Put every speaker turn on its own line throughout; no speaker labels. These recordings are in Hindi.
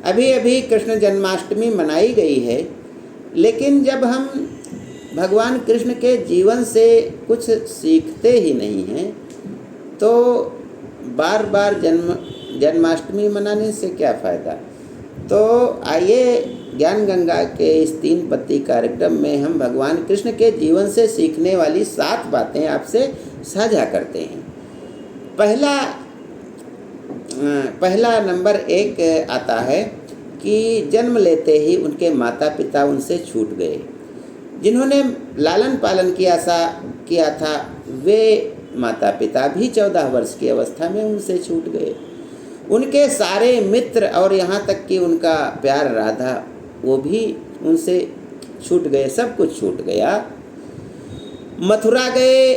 अभी अभी कृष्ण जन्माष्टमी मनाई गई है, लेकिन जब हम भगवान कृष्ण के जीवन से कुछ सीखते ही नहीं हैं तो बार बार जन्माष्टमी मनाने से क्या फ़ायदा। तो आइए ज्ञान गंगा के इस 3 पत्ती कार्यक्रम में हम भगवान कृष्ण के जीवन से सीखने वाली 7 बातें आपसे साझा करते हैं। पहला नंबर 1 आता है कि जन्म लेते ही उनके माता पिता उनसे छूट गए। जिन्होंने लालन पालन किया था वे माता पिता भी 14 वर्ष की अवस्था में उनसे छूट गए। उनके सारे मित्र और यहाँ तक कि उनका प्यार राधा वो भी उनसे छूट गए, सब कुछ छूट गया। मथुरा गए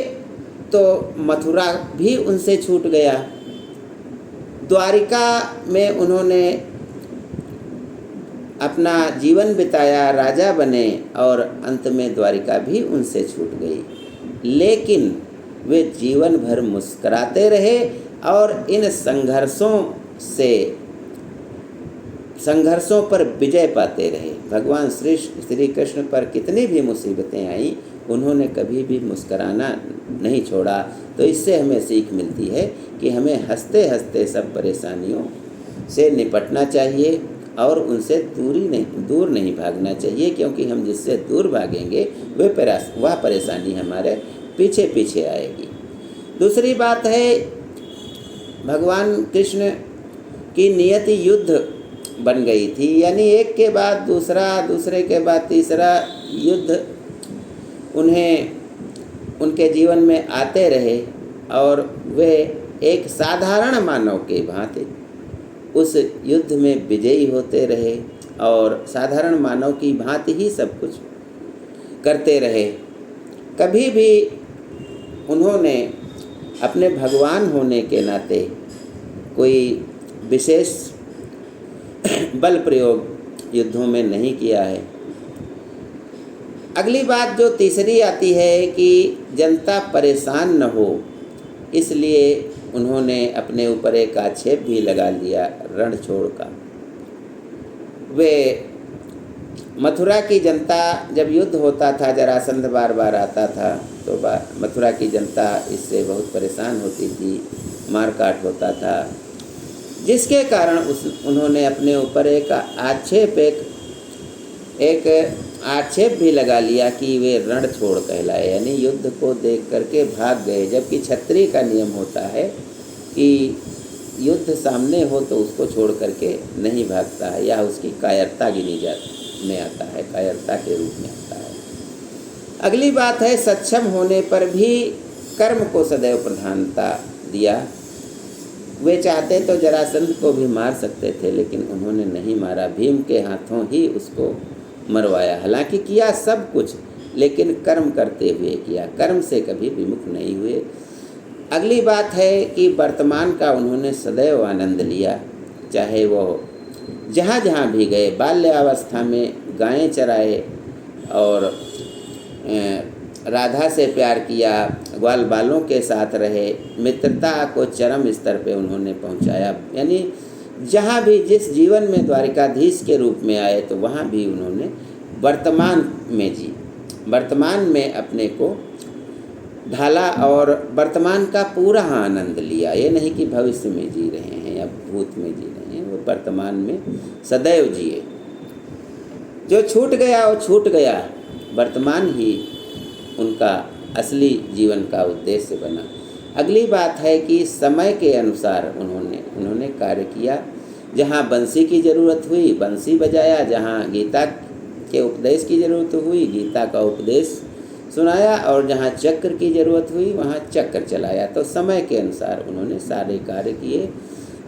तो मथुरा भी उनसे छूट गया। द्वारिका में उन्होंने अपना जीवन बिताया, राजा बने और अंत में द्वारिका भी उनसे छूट गई। लेकिन वे जीवन भर मुस्कुराते रहे और इन संघर्षों पर विजय पाते रहे। भगवान श्री कृष्ण पर कितनी भी मुसीबतें आईं, उन्होंने कभी भी मुस्कुराना नहीं छोड़ा। तो इससे हमें सीख मिलती है कि हमें हंसते हंसते सब परेशानियों से निपटना चाहिए और उनसे दूर नहीं भागना चाहिए, क्योंकि हम जिससे दूर भागेंगे वह परेशानी हमारे पीछे पीछे आएगी। दूसरी बात है, भगवान कृष्ण की नियति युद्ध बन गई थी, यानी एक के बाद दूसरा, दूसरे के बाद तीसरा युद्ध उनके जीवन में आते रहे और वे एक साधारण मानव के भांति उस युद्ध में विजयी होते रहे और साधारण मानव की भांति ही सब कुछ करते रहे। कभी भी उन्होंने अपने भगवान होने के नाते कोई विशेष बल प्रयोग युद्धों में नहीं किया है। अगली बात जो तीसरी आती है कि जनता परेशान न हो, इसलिए उन्होंने अपने ऊपर एक आक्षेप भी लगा लिया, रणछोड़ का। वे मथुरा की जनता जब युद्ध होता था, जरासंध बार बार आता था, तो मथुरा की जनता इससे बहुत परेशान होती थी, मारकाट होता था, जिसके कारण उन्होंने अपने ऊपर एक आक्षेप भी लगा लिया कि वे रणछोड़ कहलाए, यानी युद्ध को देख करके भाग गए। जबकि क्षत्रिय का नियम होता है कि युद्ध सामने हो तो उसको छोड़ करके नहीं भागता है, या उसकी कायरता में आता है, कायरता के रूप में आता है। अगली बात है, सक्षम होने पर भी कर्म को सदैव प्रधानता दिया। वे चाहते तो जरासंध को भी मार सकते थे, लेकिन उन्होंने नहीं मारा, भीम के हाथों ही उसको मरवाया। हालांकि किया सब कुछ, लेकिन कर्म करते हुए किया, कर्म से कभी विमुख नहीं हुए। अगली बात है कि वर्तमान का उन्होंने सदैव आनंद लिया, चाहे वो जहाँ जहाँ भी गए। बाल्यावस्था में गायें चराए और राधा से प्यार किया, ग्वाल बालों के साथ रहे, मित्रता को चरम स्तर पे उन्होंने पहुंचाया। यानी जहाँ भी जिस जीवन में द्वारिकाधीश के रूप में आए तो वहाँ भी उन्होंने वर्तमान में जी, वर्तमान में अपने को ढाला और वर्तमान का पूरा आनंद लिया। ये नहीं कि भविष्य में जी रहे हैं या भूत में जी रहे हैं, वो वर्तमान में सदैव जिए। जो छूट गया वो छूट गया, वर्तमान ही उनका असली जीवन का उद्देश्य बना। अगली बात है कि समय के अनुसार उन्होंने कार्य किया। जहाँ बंसी की ज़रूरत हुई बंसी बजाया, जहाँ गीता के उपदेश की ज़रूरत हुई गीता का उपदेश सुनाया, और जहाँ चक्र की ज़रूरत हुई वहाँ चक्र चलाया। तो समय के अनुसार उन्होंने सारे कार्य किए।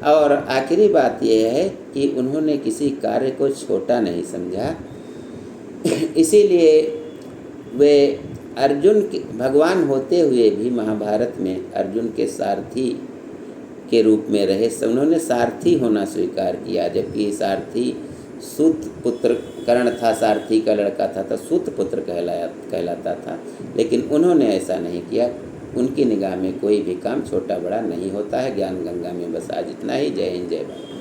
और आखिरी बात यह है कि उन्होंने किसी कार्य को छोटा नहीं समझा, इसीलिए वे अर्जुन के भगवान होते हुए भी महाभारत में अर्जुन के सारथी के रूप में रहे। उन्होंने सारथी होना स्वीकार किया, जबकि सारथी सूत पुत्र कर्ण था, सारथी का लड़का था तो सूत पुत्र कहलाता था, लेकिन उन्होंने ऐसा नहीं किया। उनकी निगाह में कोई भी काम छोटा बड़ा नहीं होता है। ज्ञान गंगा में बस आज इतना ही। जय हिंद, जय भारत।